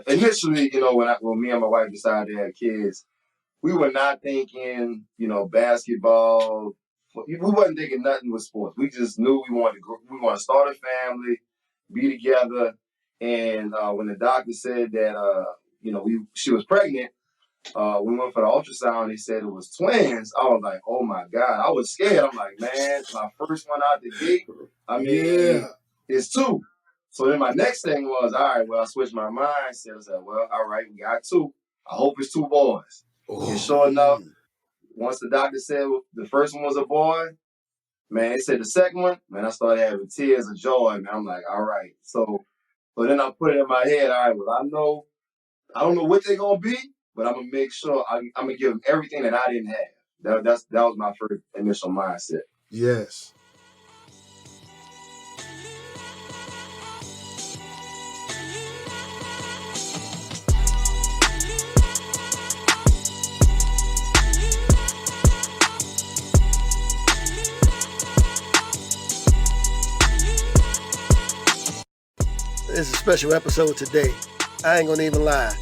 initially, when me and my wife decided to have kids, we were not thinking, basketball. We wasn't thinking nothing with sports. We just knew we wanted to start a family, be together. And when the doctor said that, she was pregnant, we went for the ultrasound. He said it was twins. I was like, oh my God. I was scared. I'm like, man, my first one out the gate. I mean, it's two. So then my next thing was, all right, well, I switched my mindset. I said, well, all right, we got two. I hope it's two boys. And sure enough, once the doctor said the first one was a boy, man, they said the second one, man, I started having tears of joy. Man, I'm like, all right. So then I put it in my head, all right, well, I don't know what they're going to be, but I'm going to make sure I'm going to give them everything that I didn't have. That was my first initial mindset. Yes. This is a special episode today. I ain't gonna even lie.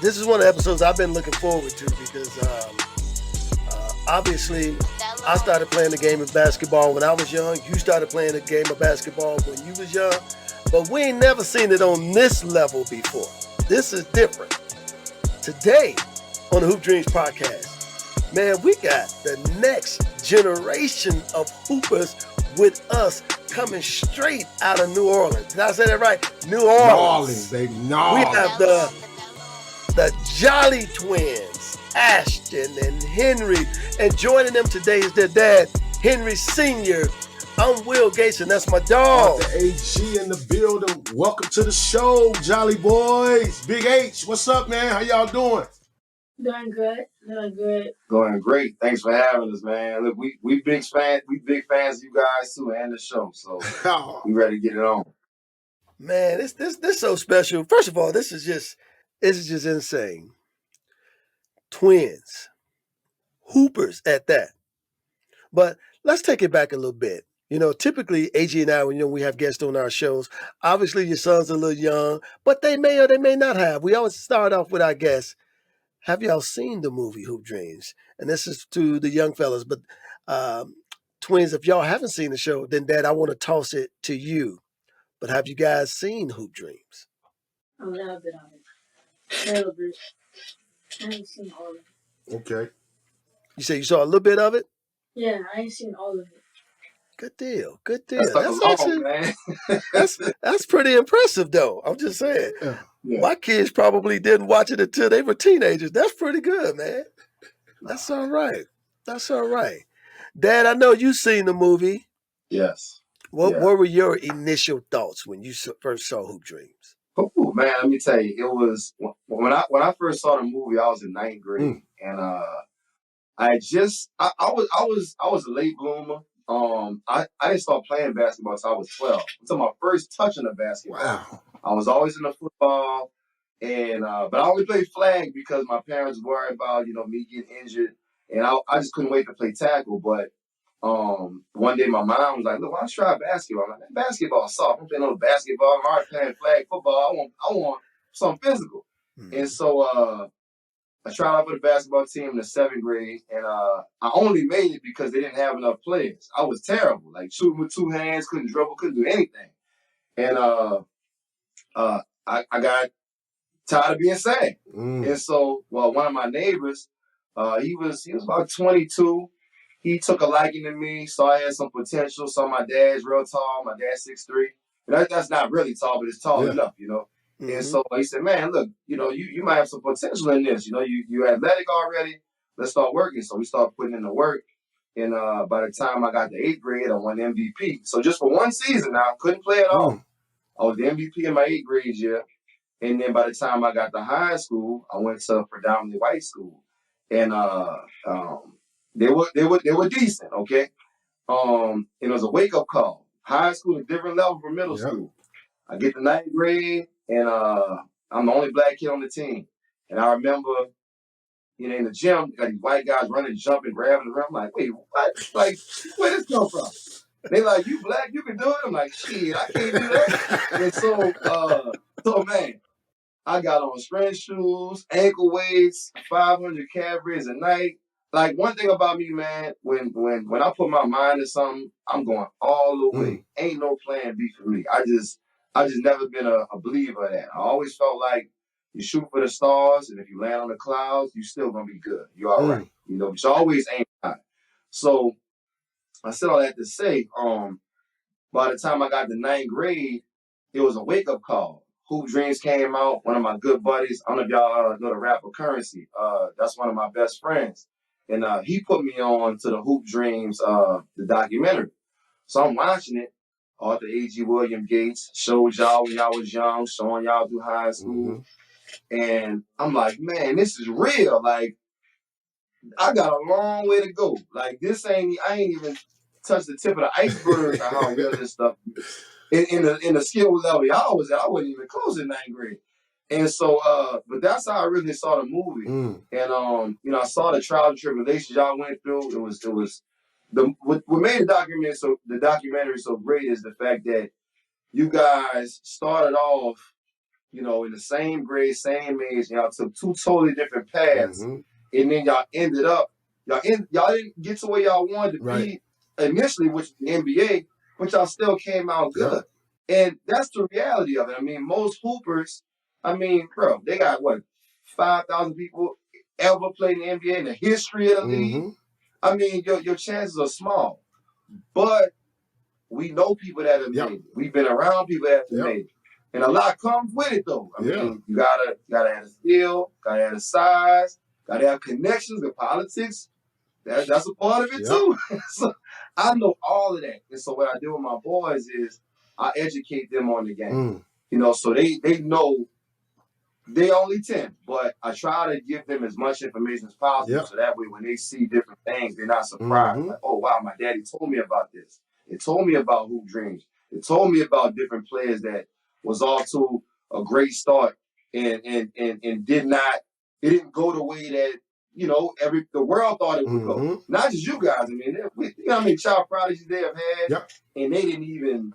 This is one of the episodes I've been looking forward to because obviously I started playing the game of basketball when I was young. You started playing the game of basketball when you was young. But we ain't never seen it on this level before. This is different. Today on the Hoop Dreams podcast, man, we got the next generation of hoopers with us coming straight out of New Orleans. Did I say that right? New Orleans. New Orleans, baby. New Orleans. We have the Jolly twins, Ashton and Henry. And joining them today is their dad, Henry Sr. I'm Will Gates, and that's my dog. The Agee in the building. Welcome to the show, Jolly boys. Big H, what's up, man? How y'all doing? Doing good. Going great. Thanks for having us, man. Look, we big fans. We big fans of you guys too, and the show. So we ready to get it on. Man, this so special. First of all, this is just insane. Twins, hoopers at that. But let's take it back a little bit. Typically Agee and I, when we have guests on our shows, obviously your son's a little young, but they may or they may not have. We always start off with our guests. Have y'all seen the movie Hoop Dreams? And this is to the young fellas, but twins, if y'all haven't seen the show, then Dad, I want to toss it to you. But have you guys seen Hoop Dreams? A little bit of it. A little bit. I haven't seen all of it. Okay. You say you saw a little bit of it? Yeah, I ain't seen all of it. Good deal. That's actually, man. that's pretty impressive, though. I'm just saying. Yeah. My kids probably didn't watch it until they were teenagers. That's pretty good, man. That's all right. Dad, I know you've seen the movie. Yes. What were your initial thoughts when you first saw Hoop Dreams? Oh man, let me tell you, it was when I first saw the movie. I was in 9th grade, and I was a late bloomer. I didn't start playing basketball until I was 12. Until my first touch on the basketball. Wow. I was always in the football, and but I only played flag because my parents worried about me getting injured, and I just couldn't wait to play tackle. But one day my mom was like, "Look, why don't you try basketball?" I'm like, "Basketball soft. I'm playing on basketball. I'm already playing flag football. I want something physical." And so I tried out for the basketball team in the 7th grade, and I only made it because they didn't have enough players. I was terrible, like shooting with 2 hands, couldn't dribble, couldn't do anything. And I got tired of being sad. And so, one of my neighbors, he was about 22. He took a liking to me, saw I had some potential, saw my dad's real tall. My dad's 6'3". And that's not really tall, but it's tall enough, Mm-hmm. And so he said, "Man, look, you might have some potential in this. You're athletic already. Let's start working." So we started putting in the work. And by the time I got to 8th grade, I won MVP. So just for one season now, I couldn't play at all. I was the MVP in my 8th grade year. And then by the time I got to high school, I went to a predominantly white school. And they were decent, okay? And it was a wake-up call. High school is a different level from middle school. I get to 9th grade, and I'm the only black kid on the team. And I remember, in the gym, got these white guys running, jumping, grabbing the rim. I'm like, wait, what? Like, where this come from? They like, you black, you can do it? I'm like, shit, I can't do that. And So man, I got on sprint shoes, ankle weights, 500 calories a night. Like one thing about me, man, when I put my mind to something, I'm going all the way. Ain't no plan B for me. I just never been a believer of that. I always felt like you shoot for the stars, and if you land on the clouds, you still gonna be good. You all right. You know, but you always aim high. So I said all that to say, by the time I got to ninth grade, it was a wake up call. Hoop Dreams came out. One of my good buddies, I don't know if y'all know the rapper Currency. That's one of my best friends, and he put me on to the Hoop Dreams, the documentary. So I'm watching it. Author Agee Gates showed y'all when y'all was young, showing y'all through high school, and I'm like, man, this is real. Like I got a long way to go. Like I ain't even touched the tip of the iceberg of how real this stuff is. In the skill level y'all was at, I wasn't even close in ninth grade. And so, but that's how I really saw the movie. And you know, I saw the trials and tribulations y'all went through. It was what made the documentary so great is the fact that you guys started off, you know, in the same grade, same age, and y'all took two totally different paths, and then y'all ended up, y'all didn't get to where y'all wanted to be initially, which was the NBA, but y'all still came out good. And that's the reality of it. I mean, most hoopers, I mean, bro, they got what, 5,000 people ever played in the NBA in the history of the league. I mean, your chances are small, but we know people that have made it. We've been around people that have made it. And a lot comes with it though. I mean, you gotta have the skill, gotta have the size, gotta have connections and politics. That's a part of it too. So I know all of that. And so what I do with my boys is I educate them on the game. You know, so they know they only 10, but I try to give them as much information as possible so that way when they see different things, they're not surprised. Like, oh wow, my daddy told me about this. It told me about Hoop Dreams. It told me about different players that was off to a great start and it didn't go the way that, you know, the world thought it would go. Not just you guys. I mean, you know how many child prodigies they have had, and they didn't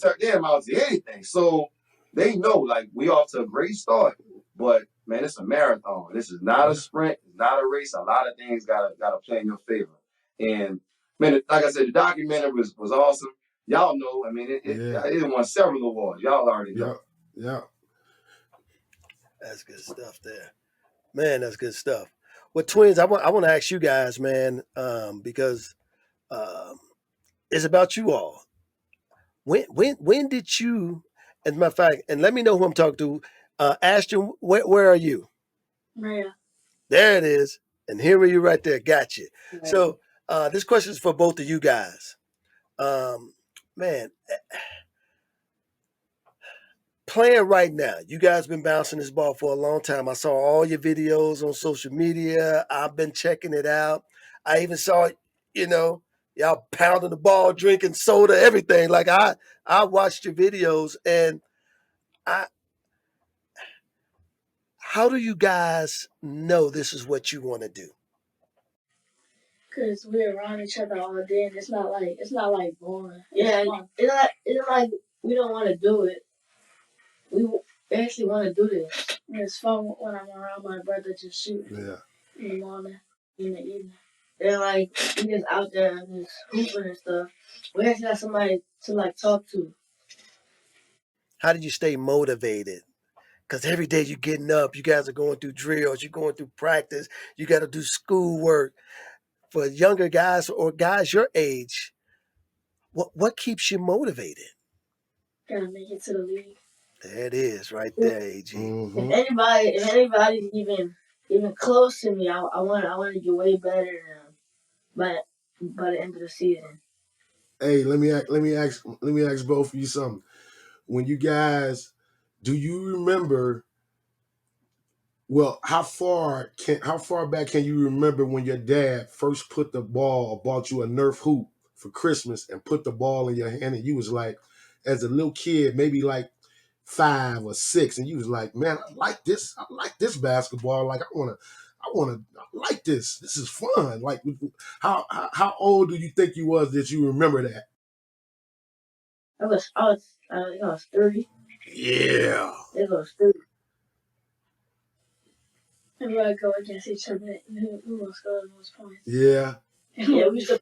turn them out to anything. So they know, like, we off to a great start, but man, it's a marathon. This is not a sprint. It's not a race. A lot of things gotta play in your favor. And man, like I said, the documentary was awesome. Y'all know. I mean, it won several awards. Y'all already know. That's good stuff there, man. That's good stuff. Well, twins, I want to ask you guys, man, because it's about you all. When did you? As a matter of fact, and let me know who I'm talking to. Ashton, where are you? Maria. There it is. And here are you right there. Got you. Right. So this question is for both of you guys. Man, playing right now, you guys been bouncing this ball for a long time. I saw all your videos on social media. I've been checking it out. I even saw, you know, y'all pounding the ball, drinking soda, everything. Like I watched your videos, and how do you guys know this is what you want to do? Cause we're around each other all day, and it's not like boring. Yeah, it's like we don't want to do it. We actually want to do this. It's fun when I'm around my brother just shooting. In the morning, in the evening. And like we just out there just hooping and stuff. We actually got somebody to like talk to. How did you stay motivated? Because every day you're getting up, you guys are going through drills, you're going through practice, you got to do schoolwork. For younger guys or guys your age, what keeps you motivated? Gotta make it to the league. There it is, right there, Agee. If anybody's even close to me, I want to get way better than by the end of the season. Hey, let me ask both of you something. When you guys, do you remember? Well, how far back can you remember when your dad first put the ball or bought you a Nerf hoop for Christmas and put the ball in your hand, and you was like, as a little kid, maybe like 5 or 6, and you was like, man, I like this basketball. Like I like this. This is fun. Like how old do you think you was that you remember that? I was 30. Yeah. They go stupid. And we gotta go against each other. Who will score the most points? Yeah. Yeah, we should.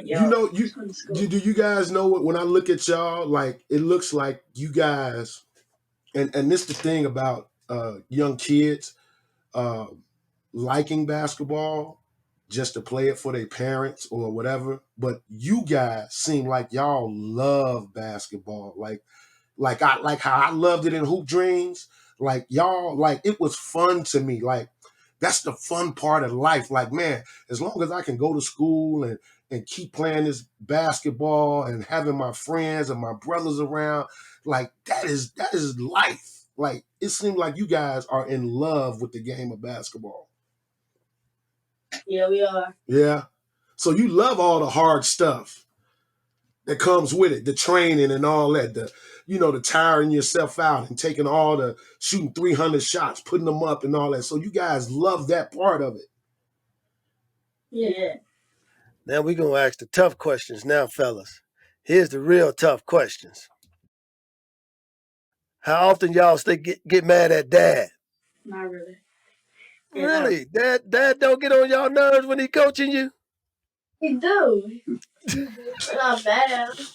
You know, do you guys know what? When I look at y'all, like it looks like you guys, and this the thing about young kids uh, liking basketball just to play it for their parents or whatever. But you guys seem like y'all love basketball, like how I loved it in Hoop Dreams. Like y'all, like it was fun to me. Like that's the fun part of life. Like man, as long as I can go to school and keep playing this basketball and having my friends and my brothers around, like that is life. Like it seems like you guys are in love with the game of basketball. Yeah, we are. Yeah. So you love all the hard stuff that comes with it, the training and all that, the tiring yourself out and taking all the shooting 300 shots, putting them up and all that. So you guys love that part of it. Yeah. Now we're going to ask the tough questions now, fellas. Here's the real tough questions. How often y'all get mad at dad? Not really. Really? Dad don't get on y'all nerves when he coaching you? He do. We're not mad at him.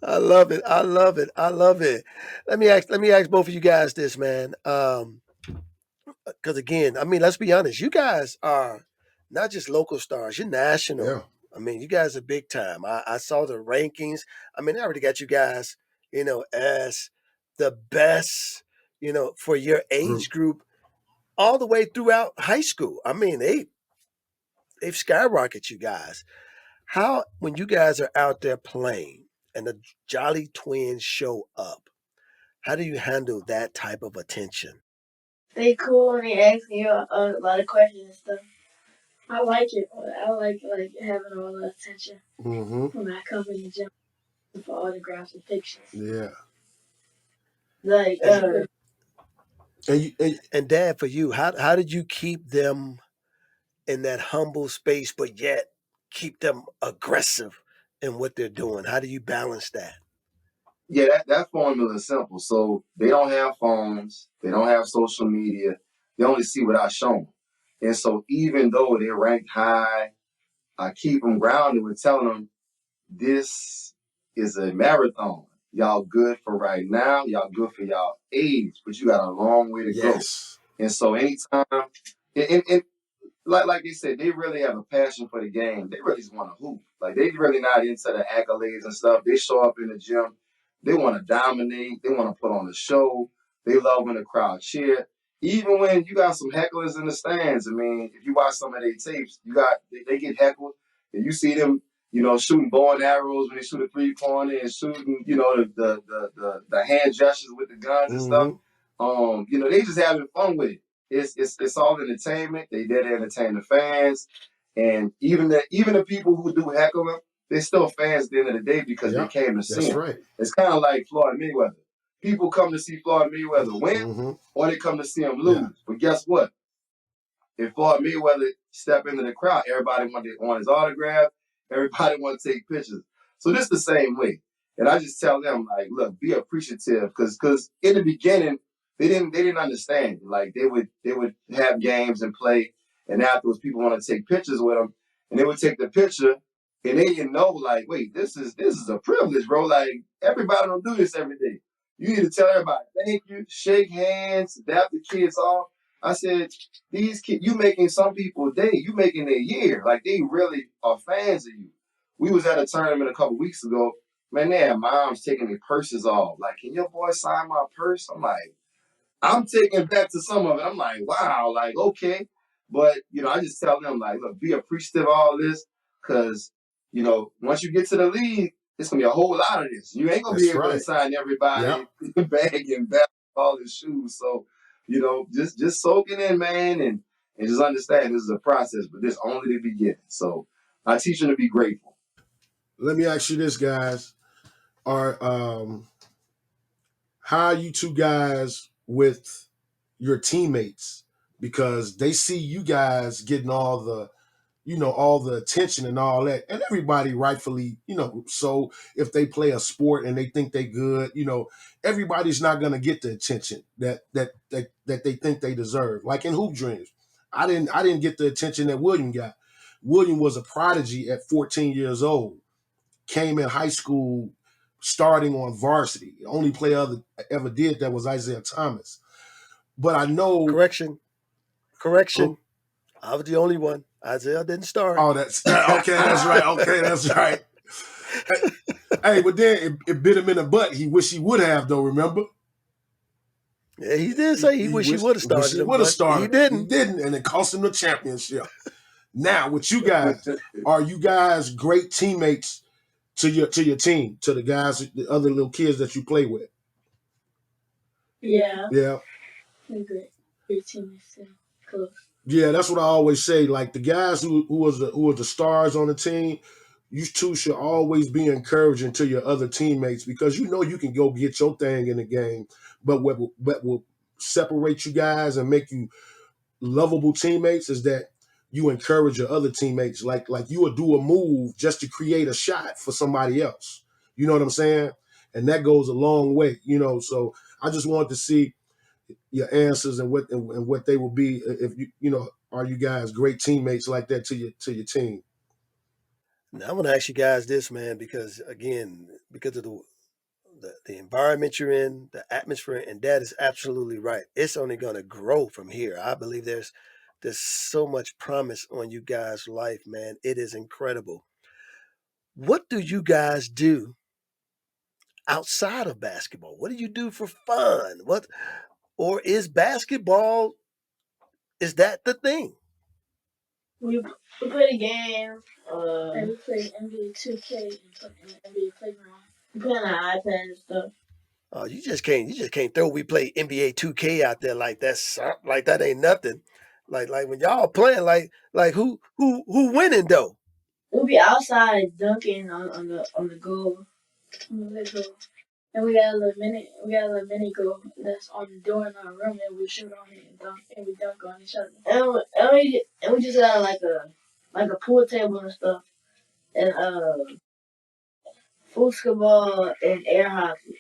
I love it. I love it. I love it. Let me ask both of you guys this, man. Because again, I mean, let's be honest. You guys are not just local stars. You're national. Yeah. I mean, you guys are big time. I saw the rankings. I mean, I already got you guys, as the best, for your age group all the way throughout high school. I mean, they've skyrocketed you guys. How, when you guys are out there playing and the Jolly Twins show up, how do you handle that type of attention? They cool and they ask you a lot of questions and stuff. I like it. I like having all the attention when I come in the gym for autographs and pictures. Yeah. Like And Dad, for you, how did you keep them in that humble space, but yet keep them aggressive in what they're doing? How do you balance that? Yeah, that formula is simple. So they don't have phones, they don't have social media, they only see what I show them. And so even though they're ranked high, I keep them grounded with telling them this is a marathon. Y'all good for right now, y'all good for y'all age, but you got a long way to go. And so anytime, and like they said, they really have a passion for the game. They really just want to hoop. Like they really not into the accolades and stuff. They show up in the gym. They want to dominate. They want to put on a show. They love when the crowd cheer. Even when you got some hecklers in the stands. I mean, if you watch some of their tapes, they get heckled, and you see them, shooting bow and arrows when they shoot a 3-pointer and shooting, the hand gestures with the guns and stuff. They just having fun with it. It's all entertainment. They there to entertain the fans, and even the people who do heckle them, they're still fans at the end of the day because they came to see him. Right. It's kind of like Floyd Mayweather. People come to see Floyd Mayweather win, or they come to see him lose. Yeah. But guess what? If Floyd Mayweather step into the crowd, everybody want his autograph. Everybody want to take pictures. So this the same way. And I just tell them, like, look, be appreciative, because in the beginning they didn't understand. Like they would have games and play, and afterwards people want to take pictures with them, and they would take the picture, and they didn't know, like, wait, this is a privilege, bro. Like everybody don't do this every day. You need to tell everybody thank you, shake hands, dap the kids off. I said, these kids, you making some people day, you making their year. Like they really are fans of you. We was at a tournament a couple weeks ago. Man, they had moms taking their purses off. Like, can your boy sign my purse? I'm like, I'm taking back to some of it. I'm like, wow, like, okay. But, I just tell them, like, look, be appreciative of all this, because, once you get to the league, it's going to be a whole lot of this. You ain't going to be able to sign everybody bag and all his shoes. So, just soak it in, man, and just understand this is a process, but this only the beginning. So I teach them to be grateful. Let me ask you this, guys. How are you two guys with your teammates? Because they see you guys getting all the all the attention and all that. And everybody rightfully, so if they play a sport and they think they good, everybody's not gonna get the attention that they think they deserve. Like in Hoop Dreams. I didn't get the attention that William got. William was a prodigy at 14 years old. Came in high school starting on varsity. The only player ever did that was Isaiah Thomas. But I know Correction. I was the only one. Isaiah didn't start. Oh, that's okay. That's right. Okay, that's right. Hey, but then it bit him in the butt. He wish he would have, though. Remember? Yeah, he did say he wish he would have started him, but he didn't. He didn't, and it cost him the championship. Now, with you guys, are you guys great teammates to your team, to the guys, the other little kids that you play with? Yeah. Yeah. We're great teammates. Close. Yeah, that's what I always say. Like the guys who are the stars on the team, you two should always be encouraging to your other teammates because you can go get your thing in the game, but what will separate you guys and make you lovable teammates is that you encourage your other teammates. Like you would do a move just to create a shot for somebody else. You know what I'm saying? And that goes a long way. So I just wanted to see your answers and what they will be if are you guys great teammates like that to your team? Now, I want to ask you guys this, man, because of the environment you're in, the atmosphere, and that is absolutely right. It's only going to grow from here. I believe there's so much promise on you guys' life, man. It is incredible. What do you guys do outside of basketball? What do you do for fun? Or is basketball, is that the thing? We play the game. And we play NBA 2K in the NBA playground. We play on the iPad and stuff. Oh, you just can't throw we play NBA 2K out there like that ain't nothing. Like when y'all playing like who winning though? We'll be outside dunking on the goal. On the goal. And we got a little mini goal that's on the door in our room, and we shoot on it and we dunk on each other. And we just got like a pool table and stuff, and foosball and air hockey.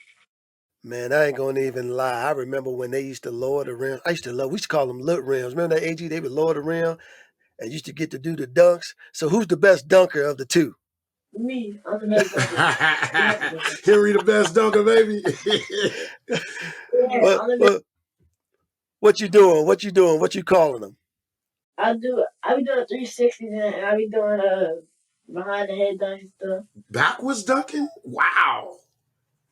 Man, I ain't gonna even lie. I remember when they used to lower the rim. We used to call them lit rims. Remember that AG? They would lower the rim and used to get to do the dunks. So who's the best dunker of the two? Me, I'm the best dunker. Henry the best dunker, baby. What you doing? What you calling them? I be doing 360s and I be doing behind the head dunks and stuff. Backwards dunking? Wow.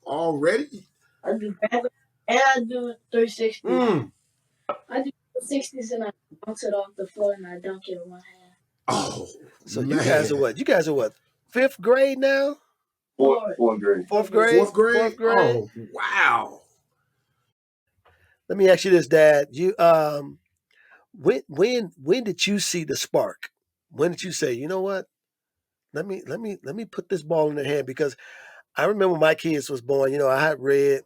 Already? I do backwards and I do 360s. I do 60s and I bounce it off the floor and I dunk it with one hand. Oh, so man. You guys are what? 5th grade now? Fourth grade. Fourth grade? Fourth grade? Oh, wow. Let me ask you this, Dad. You when did you see the spark? When did you say, you know what? Let me put this ball in their hand? Because I remember my kids was born. I had read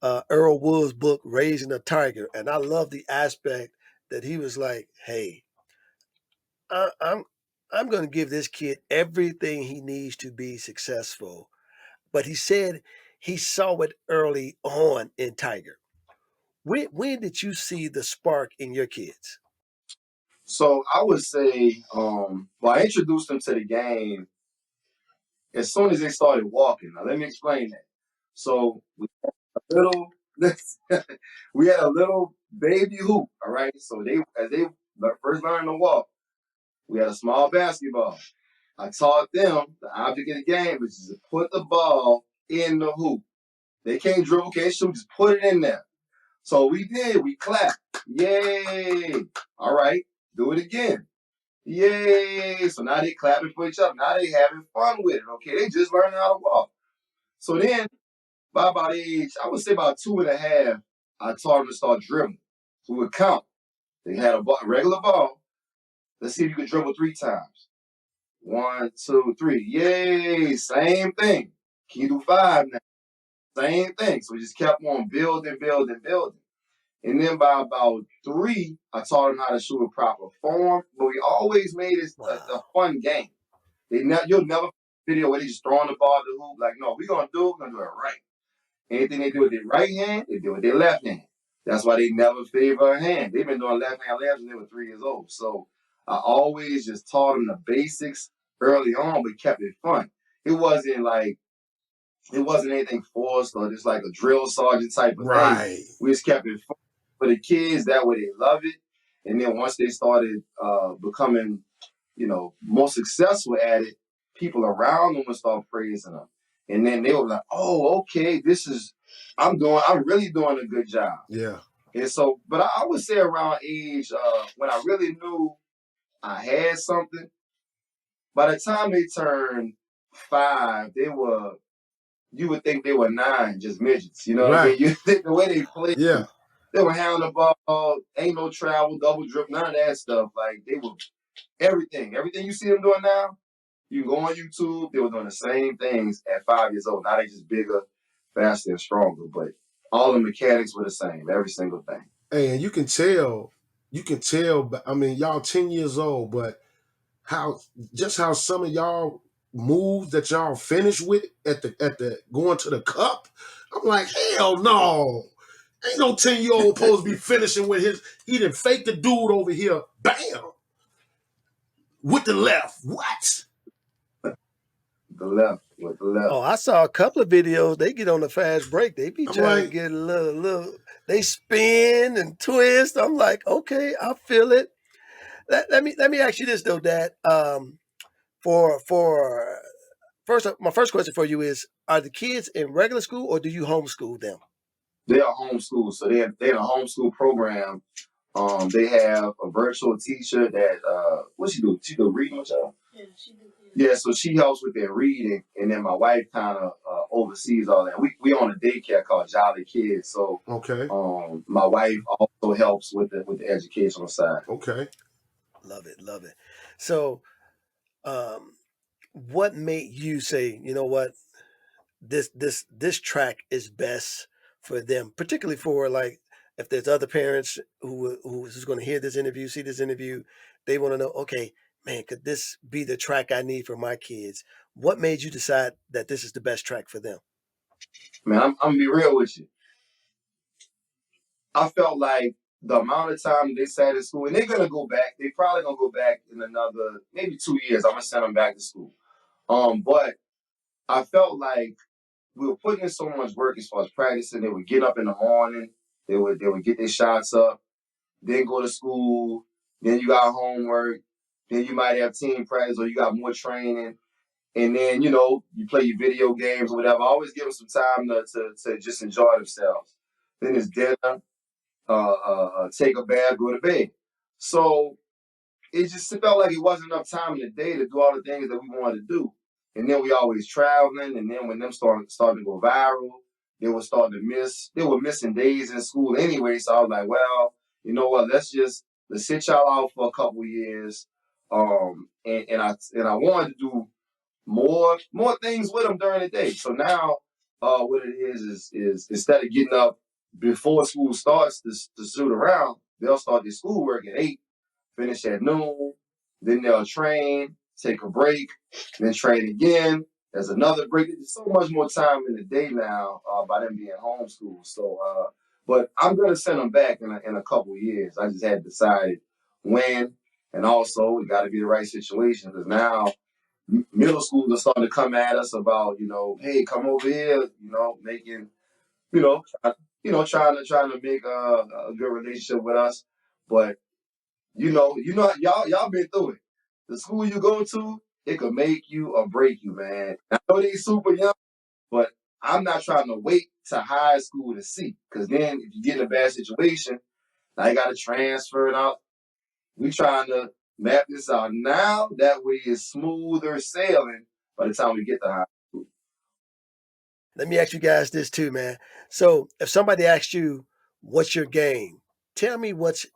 Earl Wood's book, Raising a Tiger, and I love the aspect that he was like, "Hey, I'm going to give this kid everything he needs to be successful." But he said he saw it early on in Tiger. When did you see the spark in your kids? So I would say, I introduced them to the game as soon as they started walking. Now let me explain that. So we had a little baby hoop. All right. So as they first learned to walk, we had a small basketball. I taught them the object of the game, which is to put the ball in the hoop. They can't dribble, can't shoot, just put it in there. So we did. We clapped. Yay. All right. Do it again. Yay. So now they clapping for each other. Now they having fun with it. Okay. They just learning how to walk. So then, by about age, I would say about 2.5, I taught them to start dribbling. So we would count. They had a regular ball. Let's see if you can dribble 3 times. 1, 2, 3. Yay. Same thing. Can you do 5 now? Same thing. So we just kept on building. And then by about 3, I taught them how to shoot a proper form. But we always made it a fun game. You'll never video where they just throwing the ball at the hoop. Like, no, we're gonna do it right. Anything they do with their right hand, they do with their left hand. That's why they never favor a hand. They've been doing left hand labs when they were 3 years old. So I always just taught them the basics early on, but kept it fun. It wasn't anything forced or just like a drill sergeant type of thing. We just kept it fun for the kids. That way they love it. And then once they started becoming, more successful at it, people around them would start praising them. And then they were like, oh, okay, I'm really doing a good job. Yeah. And so, but I would say around age, when I really knew I had something, by the time they turned 5, you would think they were 9, just midgets. You know what I mean? You think the way they played, they were handling the ball, ain't no travel, double drip, none of that stuff. Like, they were everything you see them doing now, you can go on YouTube, they were doing the same things at 5 years old. Now they just bigger, faster, and stronger. But all the mechanics were the same, every single thing. Hey, and you can tell, I mean, y'all 10 years old, but how some of y'all moves that y'all finish with at the going to the cup, I'm like, hell no. Ain't no 10-year-old supposed to be finishing with he done fake the dude over here, bam, with the left. What? The left. Oh, I saw a couple of videos. They get on the fast break. They be trying to get a little. They spin and twist. I'm like, okay, I feel it. Let me ask you this though, Dad. For my first question for you is: are the kids in regular school or do you homeschool them? They are homeschooled, so they're in a homeschool program. They have a virtual teacher that what she do? She do reading with y'all? Yeah, she do. Yeah, so she helps with their reading, and then my wife kind of oversees all that. We own a daycare called Jolly Kids, so my wife also helps with the educational side. Okay, love it. So, what made you say, you know what, this track is best for them, particularly for like if there's other parents who's going to hear this interview, see this interview, they want to know, okay, man, could this be the track I need for my kids? What made you decide that this is the best track for them? Man, I'm gonna be real with you. I felt like the amount of time they sat in school, and they're gonna go back. They probably gonna go back in another maybe 2 years. I'm gonna send them back to school. But I felt like we were putting in so much work as far as practicing. They would get up in the morning. They would get their shots up, then go to school. Then you got homework. Then you might have team practice or you got more training. And then, you play your video games or whatever. I always give them some time to just enjoy themselves. Then it's dinner, take a bath, go to bed. So it just felt like it wasn't enough time in the day to do all the things that we wanted to do. And then we always traveling. And then when them started to go viral, they were missing days in school anyway. So I was like, well, you know what? Let's sit y'all out for a couple of years. And I wanted to do more things with them during the day. So now, what it is instead of getting up before school starts to shoot around, they'll start their schoolwork at 8, finish at noon, then they'll train, take a break, then train again. There's another break. There's so much more time in the day now by them being homeschooled. So, but I'm gonna send them back in a couple of years. I just had decided when, and also it got to be the right situation because now middle schools are starting to come at us about, hey, come over here, making, trying to make a good relationship with us, but y'all been through it. The school you go to, it could make you or break you, man. I know they super young, but I'm not trying to wait to high school to see. Because then if you get in a bad situation, now you got to transfer it out. We trying to map this out now. That way it's smoother sailing by the time we get to high school. Let me ask you guys this too, man. So if somebody asks you, what's your game? Tell me what's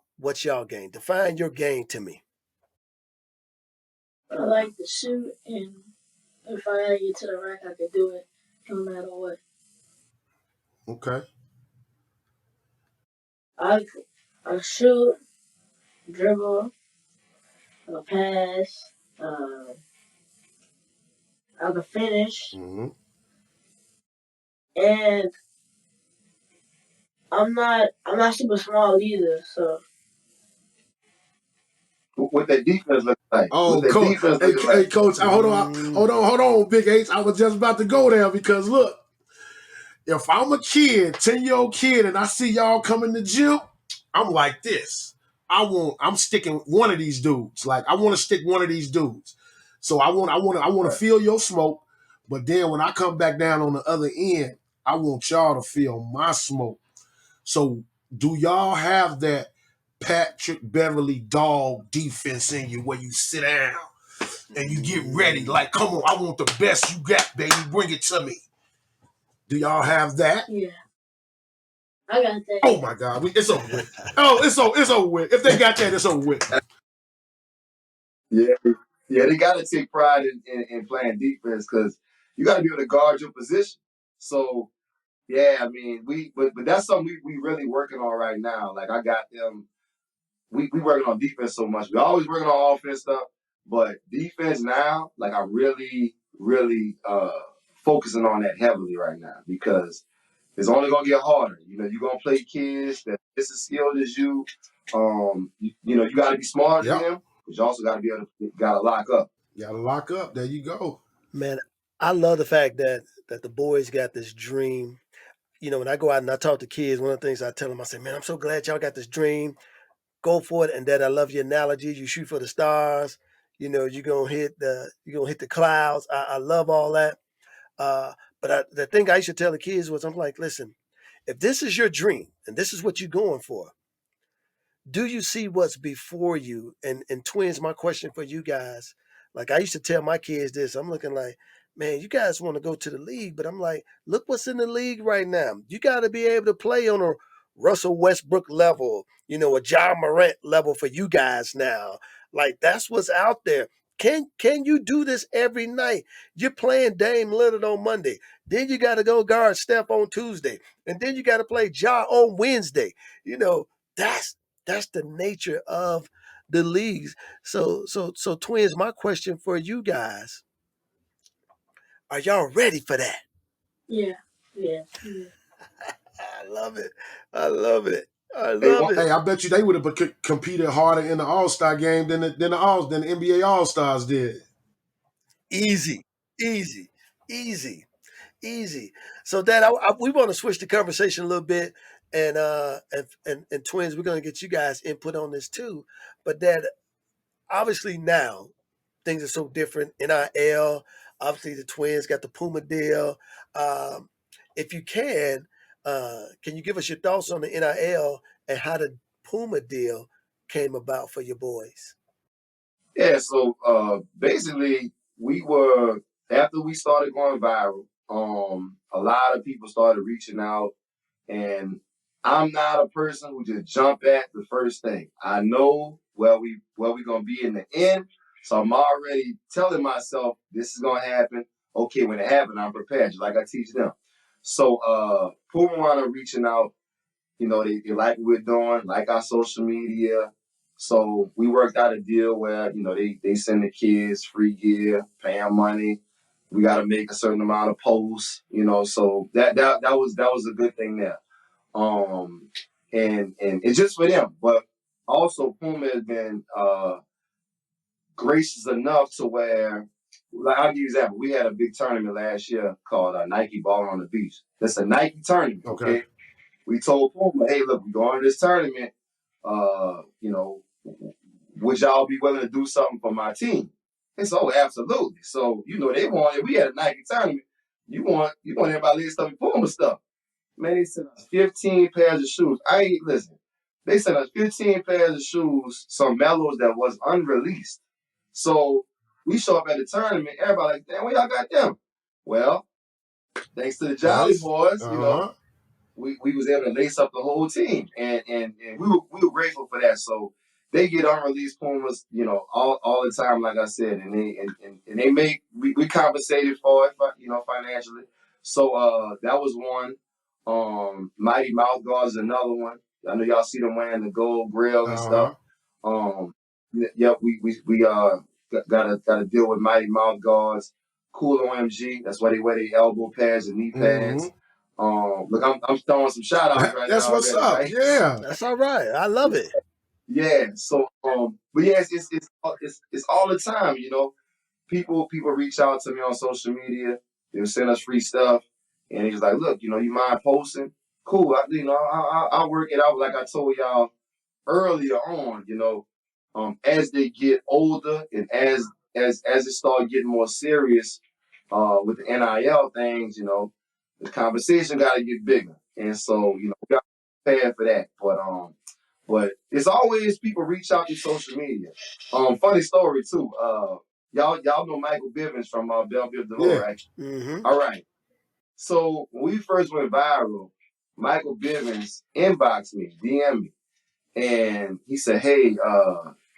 y'all game. Define your game to me. I like to shoot, and if I gotta get to the rack, I could do it no matter what. Okay. I shoot, dribble, pass. I can finish, Mm-hmm. and I'm not super small either. So What that defense look like? What Oh, that defense looking hey, like? coach, hold on, Big H. I was just about to go there because look, if I'm a kid, 10-year-old kid, and I see y'all coming to gym, I'm like this. I'm sticking one of these dudes. Like I want to stick one of these dudes. So I want to feel your smoke, but then when I come back down on the other end, I want y'all to feel my smoke. So do y'all have that Patrick Beverly dog defense in you where you sit down and you get ready? Like, come on, I want the best you got, baby. Bring it to me. Do y'all have that? yeah, I got that. Oh my God, it's over with. It's over with. If they got that, it's over with. Yeah, yeah, they got to take pride in playing defense because you got to be able to guard your position. So yeah, I mean, but that's something we really working on right now. Like I got them. We working on defense so much. We always working on offense stuff, but defense now, like I really focusing on that heavily right now because it's only gonna get harder. You know, you're gonna play kids that just as skilled as you. You know, you got to be smarter than Yep. them, but you also got to be able to lock up. You gotta lock up. There you go. Man, I love the fact that the boys got this dream. You know, when I go out and I talk to kids, one of the things I tell them, I say, man, I'm so glad y'all got this dream. Go for it. And Dad, I love your analogy. You shoot for the stars. You know, you're gonna hit the clouds. I love all that. But the thing I used to tell the kids was, I'm like, listen, if this is your dream and this is what you're going for, do you see what's before you? And twins, my question for you guys, like I used to tell my kids this, I'm looking like, man, you guys want to go to the league, but I'm like, look what's in the league right now. You got to be able to play on a Russell Westbrook level, you know, a John Morant level for you guys now. Like that's what's out there. Can you do this every night? You're playing Dame Lillard on Monday. Then you got to go guard Steph on Tuesday. And then you got to play Ja on Wednesday. You know, that's the nature of the leagues. So twins, my question for you guys, are y'all ready for that? Yeah, yeah. I love it. I love it. I Hey, love it. Hey, I bet you they would have competed harder in the All-Star game than the NBA All-Stars did. Easy, easy, easy, easy. So Dad, we want to switch the conversation a little bit, and twins, we're gonna get you guys input on this too. But Dad, obviously now things are so different. NIL, obviously the Twins got the PUMA deal. Um, if you can you give us your thoughts on the NIL and how the PUMA deal came about for your boys? Yeah, so basically we were after we started going viral, a lot of people started reaching out and I'm not a person who just jump at the first thing. I know where we gonna be in the end. So I'm already telling myself this is gonna happen. Okay, when it happens, I'm prepared, just like I teach them. So Puma reaching out, you know, they like what we're doing, like our social media. So we worked out a deal where, you know, they send the kids free gear, pay them money. We got to make a certain amount of posts, you know. So that was a good thing there. Um, and it's just for them, but also Puma has been gracious enough to where, like I'll give you an example. We had a big tournament last year called Nike Ball on the Beach. That's a Nike tournament, Okay. okay? We told Puma, hey, look, we're going to this tournament. You know, would y'all be willing to do something for my team? And so, absolutely. So, you know, they wanted, we had a Nike tournament. You want everybody to lay stuff in Puma stuff. Man, they sent us 15 pairs of shoes. Listen, they sent us 15 pairs of shoes, some mellows that was unreleased. So we show up at the tournament, everybody like, damn, where y'all got them? Well, thanks to the Jolly Nice. Boys, you know, Uh-huh. we was able to lace up the whole team, and we were grateful for that. So they get unreleased Pumas, you know, all the time, like I said, and they make we compensated for it, you know, financially. So that was one. Mighty Mouth Guard is another one. I know y'all see them wearing the gold grills and stuff. Uh-huh. Yep, we gotta deal with Mighty Mouth guards. Cool OMG. That's why they wear their elbow pads and knee pads. Look, I'm throwing some shout outs right That's now what's already, up. right? Yeah. That's all right. I love it. Yeah. So but yeah, it's all the time, you know. People reach out to me on social media. They'll send us free stuff, and it's like, look, you know, you mind posting? Cool. I'll work it out. Like I told y'all earlier on, you know, as they get older and as it start getting more serious, with the NIL things, you know, the conversation got to get bigger, and so you know, we got to prepare for that. But it's always people reach out to social media. Funny story too. Y'all know Michael Bivens from Belleville, Yeah. right? Mm-hmm. All right. So when we first went viral, Michael Bivens inboxed me, DM me, and he said, "Hey,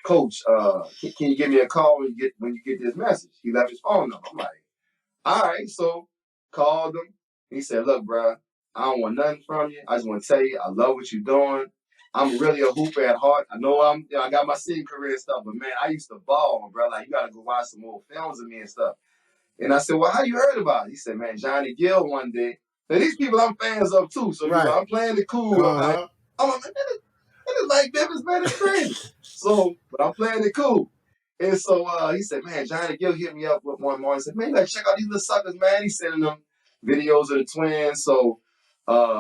Coach, can you give me a call when you get this message?" He left his phone number. I'm like, "All right." So called him. He said, "Look, bro, I don't want nothing from you. I just want to tell you, I love what you're doing. I'm really a hooper at heart. I know I got my city career and stuff, but man, I used to ball, bro. Like, you got to go watch some old films of me and stuff." And I said, "Well, how you heard about it?" He said, "Man, Johnny Gill one day." Now, these people I'm fans of too. So, you know, Right. I'm playing it cool. I'm like, man, it's like Bivens, man, it's crazy. So, but I'm playing it cool. And so he said, "Man, Johnny Gill hit me up with one morning and said, man, you gotta check out these little suckers, man." He's sending them videos of the twins. So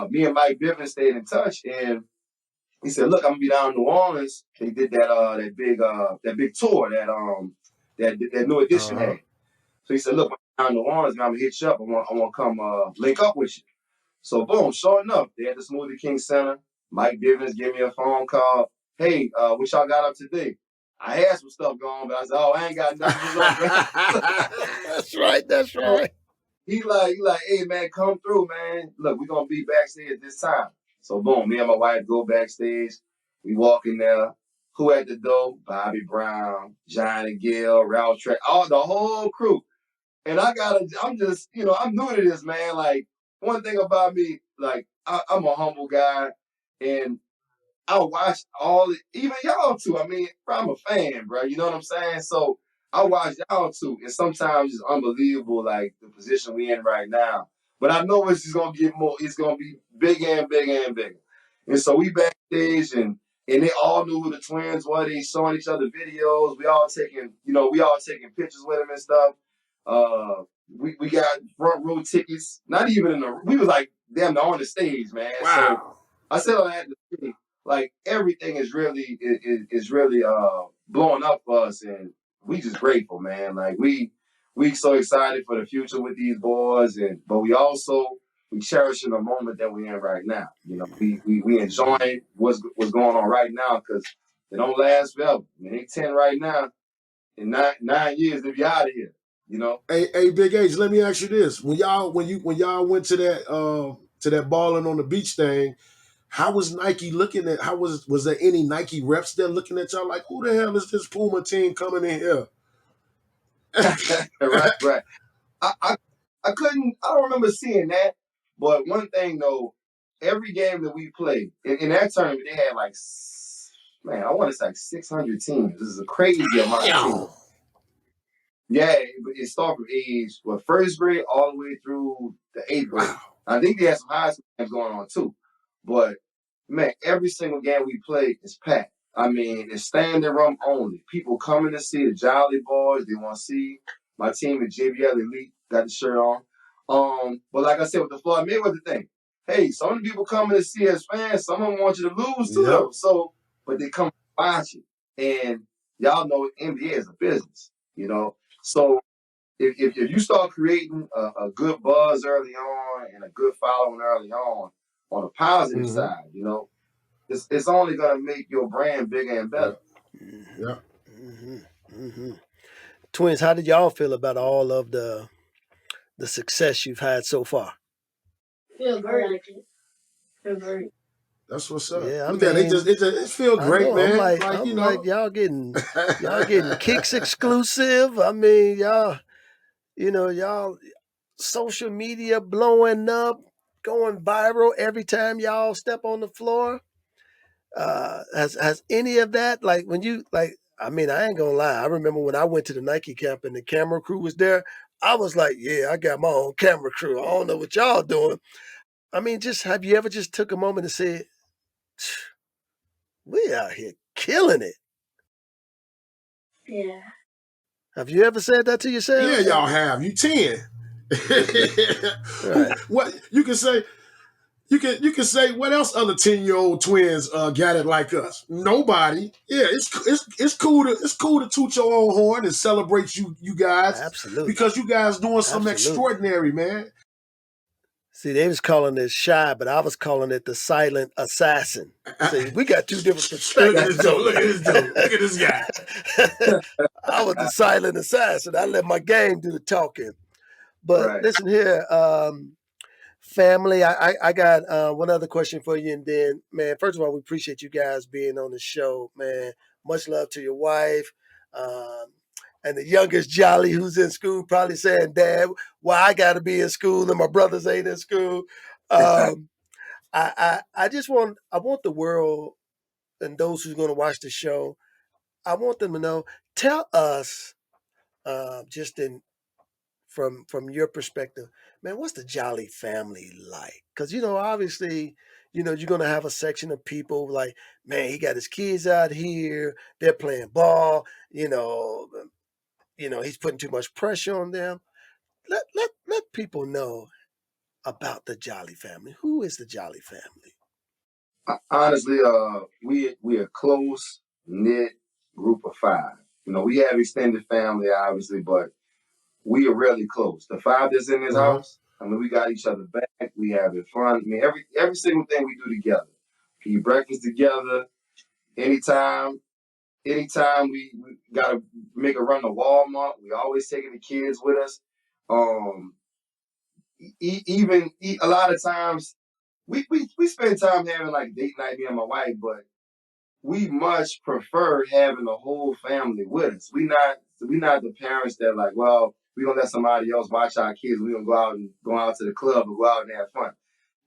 me and Mike Bivens stayed in touch, and he said, "Look, I'm gonna be down in New Orleans." They did that big tour that New Edition had. So he said, "Look, when I'm down in New Orleans, man, I'm gonna hit you up. I want to come link up with you." So boom, sure enough, they at the Smoothie King Center. Mike Bivens gave me a phone call. "Hey, what y'all got up today?" I had some stuff going, but I said, "Oh, I ain't got nothing. What's up, man?" That's right. That's So right. he like, "Hey man, come through, man. Look, we're gonna be backstage at this time." So boom, me and my wife go backstage. We walk in there. Who at the door? Bobby Brown, Johnny Gill, Ralph Trek, all the whole crew. And I'm just, you know, I'm new to this, man. Like, one thing about me, like, I'm a humble guy, and I watch even y'all too. I mean, bro, I'm a fan, bro. You know what I'm saying? So I watch y'all too, and sometimes it's unbelievable, like the position we in right now. But I know it's just gonna get more. It's gonna be bigger and bigger and bigger. And so we backstage, and they all knew who the twins were. They showing each other videos. We all taking pictures with them and stuff. We got front row tickets. Not even we was like damn near on the stage, man. Wow. So I said all that to say, like, everything is really blowing up for us, and we just grateful, man. Like, we so excited for the future with these boys, but we cherishing the moment that we're in right now. You know, we enjoying what's going on right now, because they don't last forever. I mean, they 10 right now. In 9 years they'll be out of here. You know. Hey, Big H, let me ask you this: when y'all went to that balling on the beach thing, how was Nike looking at? Was there any Nike reps there looking at y'all like, who the hell is this Puma team coming in here? Right. I don't remember seeing that, but one thing though, every game that we played in that tournament, they had like, man, I want to say like 600 teams. This is a crazy amount of teams. Yeah, it started from age first grade all the way through the 8th grade. Wow. I think they had some high school games going on too, but man, every single game we played is packed. I mean, it's standing room only. People coming to see the Jolly Boys. They want to see my team at JBL Elite. Got the shirt on. But like I said, with the Floyd Mayweather thing, hey, some of the people coming to see as fans, some of them want you to lose too, though. So, but they come watch it, and y'all know NBA is a business, you know. So if you start creating a good buzz early on and a good following early on a positive side, you know, it's only gonna make your brand bigger and better. Yeah. Twins, how did y'all feel about all of the success you've had so far? Feel great. Feel great. That's what's up. Yeah, I Look at it. mean, It feel I great, know. man. I'm like y'all getting kicks exclusive. I mean, y'all social media blowing up, going viral every time y'all step on the floor. Has any of that, like when you like? I mean, I ain't gonna lie. I remember when I went to the Nike camp and the camera crew was there. I was like, yeah, I got my own camera crew. I don't know what y'all doing. I mean, just have you ever just took a moment and said, we out here killing it? Yeah. Have you ever said that to yourself? Yeah, y'all have. You 10. Right. What you can say? You can say what else other 10-year-old twins got it like us? Nobody. Yeah, it's cool to toot your own horn and celebrate you guys Absolutely. because you guys doing something Absolutely. extraordinary, man. See, they was calling it shy, but I was calling it the silent assassin. See, we got two different Look at perspectives. this dude. Look at this dude. Look at this guy. I was the silent assassin. I let my game do the talking. But Right. listen here, family. I got one other question for you, and then, man, first of all, we appreciate you guys being on the show, man. Much love to your wife, and the youngest Jolly, who's in school, probably saying, "Dad, why I got to be in school and my brothers ain't in school?" Um, I just want the world and those who's going to watch the show. I want them to know. Tell us, just in from your perspective, man, what's the Jolly family like? Because obviously, you're gonna have a section of people like, man, he got his kids out here, they're playing ball, he's putting too much pressure on them. Let people know about the Jolly family. Who is the Jolly family? Honestly, we a close knit group of five. We have extended family, obviously, but we are really close. The five that's in this Uh-huh. house, I mean, we got each other back. We have it fun. I mean, every single thing we do together. We eat breakfast together. Anytime, anytime we gotta make a run to Walmart, we always taking the kids with us. Um, a lot of times we spend time having like date night, me and my wife, but we much prefer having the whole family with us. We not the parents that like, well, we gonna let somebody else watch our kids. We gonna go out to the club or go out and have fun.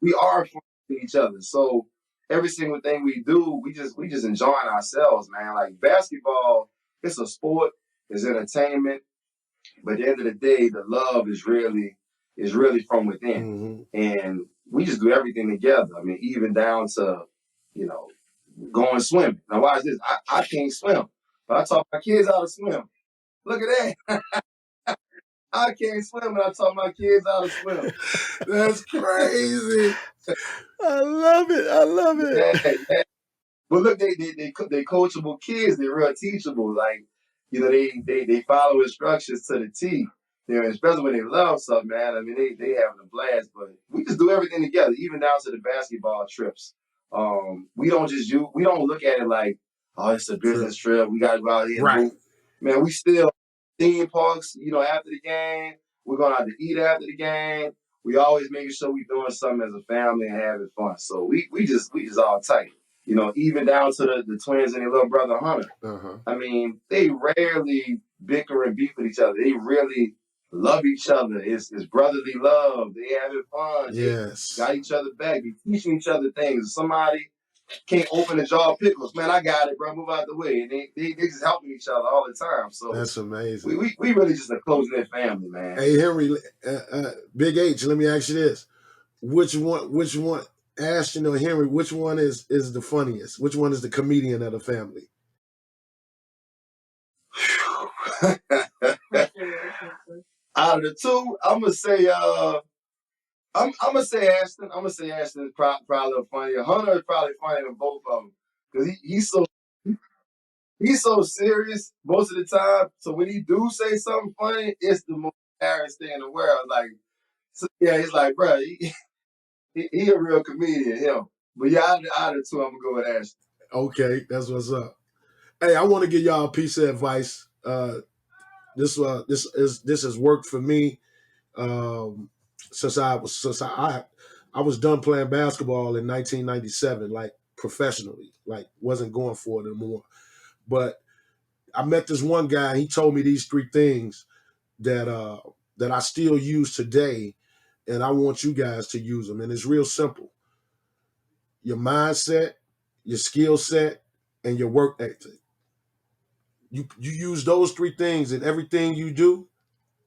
We are fun with each other. So every single thing we do, we just enjoying ourselves, man. Like basketball, it's a sport, it's entertainment, but at the end of the day, the love is really from within. Mm-hmm. And we just do everything together. I mean, even down to, you know, going swimming. Now watch this. I can't swim, but I taught my kids how to swim. Look at that. I can't swim, and I taught my kids how to swim. That's crazy. I love it. I love it. Yeah, yeah. But look, they coachable kids. They're real teachable. Like, they follow instructions to the T. Especially when they love something, man. I mean, they having a blast. But we just do everything together, even down to the basketball trips. We don't look at it like, oh, it's a business trip. We got to go out here and Right. hoop. Man, we still theme parks. After the game, we're going out to eat after the game. We always making sure we doing something as a family and having fun. So we just all tight. Even down to the twins and their little brother Hunter. Uh-huh. I mean, they rarely bicker and beef with each other. They really love each other. It's brotherly love. They having fun. Yes. They got each other back. They teaching each other things. If somebody can't open a jar of pickles, man, I got it, bro. Move out the way. And they just helping each other all the time. So That's amazing. we really just a close knit family, man. Hey Henry, Big H, let me ask you this: which one, Ashton or Henry? Which one is the funniest? Which one is the comedian of the family? Out of the two, I'm gonna say I'm gonna say Ashton. I'm gonna say Ashton is probably a little funnier. Hunter is probably funnier than both of them because he's so serious most of the time. So when he do say something funny, it's the most hilarious thing in the world. Like, so, yeah, he's like, bro, he a real comedian, him. But yeah, out of the two, I'm gonna go with Ashton. Okay, that's what's up. Hey, I want to give y'all a piece of advice. This has worked for me since I was done playing basketball in 1997, like professionally, like wasn't going for it anymore. But I met this one guy. He told me these three things that I still use today, and I want you guys to use them. And it's real simple: your mindset, your skill set, and your work ethic. You use those three things in everything you do,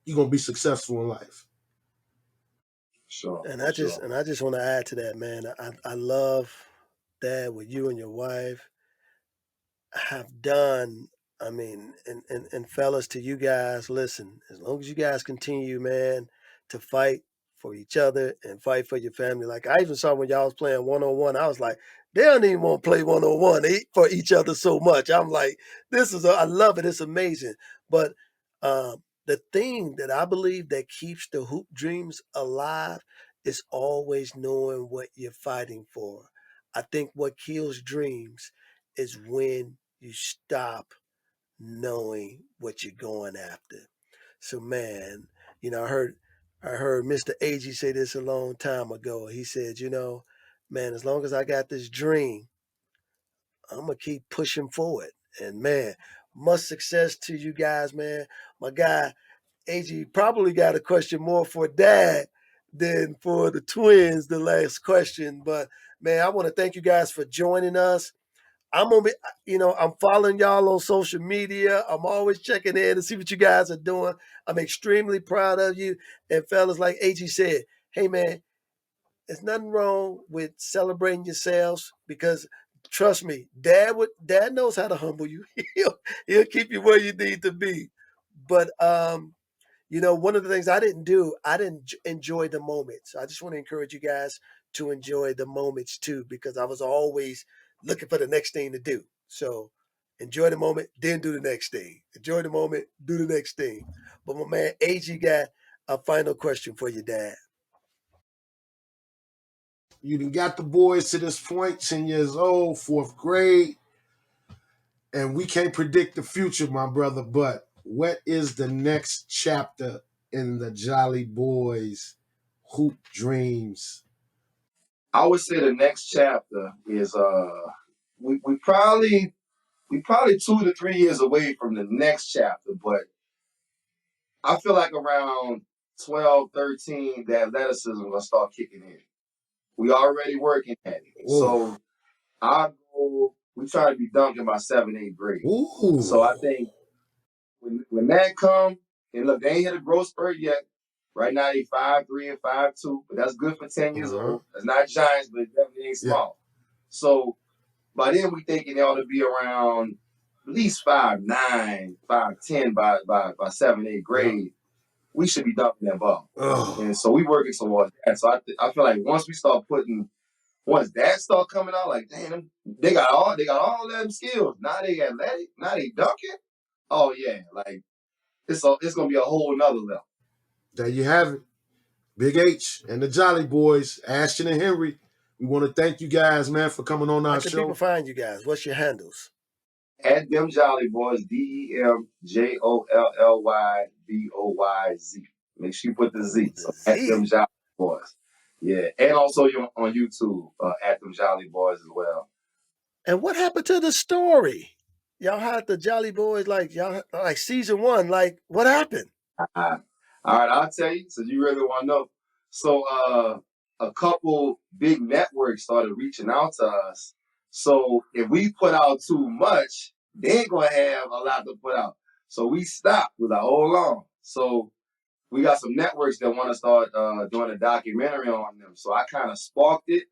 you're gonna be successful in life. Sure, And for sure. I just want to add to that, man. I love that with you and your wife have done. I mean, and fellas, to you guys, listen, as long as you guys continue, man, to fight for each other and fight for your family. Like I even saw when y'all was playing 1-on-1, I was like, they don't even want to play 1-on-1 for each other so much. I'm like, I love it. It's amazing. But the thing that I believe that keeps the hoop dreams alive is always knowing what you're fighting for. I think what kills dreams is when you stop knowing what you're going after. So man, I heard Mr. Agee say this a long time ago. He said, man, as long as I got this dream, I'm gonna keep pushing forward. And man, much success to you guys, man. My guy, Agee probably got a question more for Dad than for the twins, the last question. But man, I want to thank you guys for joining us. I'm gonna be, I'm following y'all on social media. I'm always checking in to see what you guys are doing. I'm extremely proud of you. And fellas, like AG said, hey man, there's nothing wrong with celebrating yourselves because trust me, Dad knows how to humble you. He'll keep you where you need to be. But one of the things I didn't do, I didn't enjoy the moments. I just want to encourage you guys to enjoy the moments too, because I was always looking for the next thing to do. So enjoy the moment, then do the next thing. Enjoy the moment, do the next thing. But my man AG got a final question for you, Dad. You done got the boys to this point, 10 years old, fourth grade, and we can't predict the future, my brother, but what is the next chapter in the Jolly Boys Hoop Dreams? I would say the next chapter is we probably 2 to 3 years away from the next chapter, but I feel like around 12, 13, the athleticism gonna start kicking in. We already working at it. Oh, So our goal, we try to be dunking by 7th, 8th grade. ooh, So I think when that come, and look, they ain't hit a growth spurt yet. Right now they 5'3" and 5'2", but that's good for 10 years uh-huh. old. That's not giants, but it definitely ain't Yeah, small. So by then we thinking they ought to be around at least 5'9", 5'10" by 7th, 8th yeah. grade. We should be dunking that ball. And Oh, so we working towards that. So I feel like once that start coming out, like damn, they got all them skills. Now they athletic. Now they dunking. Oh yeah, like it's gonna be a whole nother level. there you have it. Big H and the Jolly Boys, Ashton and Henry. We want to thank you guys, man, for coming on How our can people show. find you guys? What's your handles? At them Jolly Boys, DemJollybboyz. Make sure you put the Oh, Z. the So at them Z. Jolly Boys. Yeah, and also you're on YouTube at them Jolly Boys as well. And what happened to the story? Y'all had the Jolly Boys like season one. Like what happened? Uh, all right, I'll tell you, since you really want to know. So a couple big networks started reaching out to us. So if we put out too much, they ain't gonna have a lot to put out. So we stopped. We're like, hold on. So we got some networks that want to start doing a documentary on them. So I kind of sparked it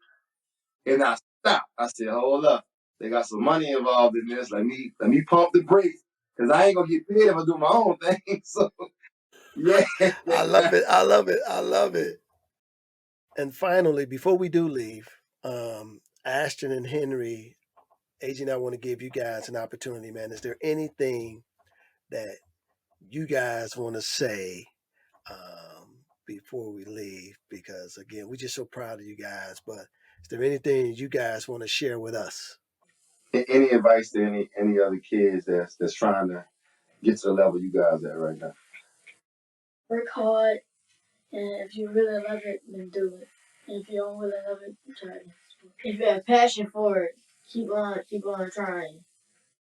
and I stopped. I said, hold up. They got some money involved in this. Let me pump the brakes. Cause I ain't gonna get paid if I do my own thing. So yeah. I love it. I love it. I love it. And finally, before we do leave, Ashton and Henry, Agent, I want to give you guys an opportunity, man. Is there anything that you guys want to say before we leave? Because again, we're just so proud of you guys. But is there anything you guys want to share with us? Any advice to any other kids that's trying to get to the level you guys at right now? Work hard, and if you really love it, then do it. And if you don't really love it, try it. If you have passion for it, keep on trying.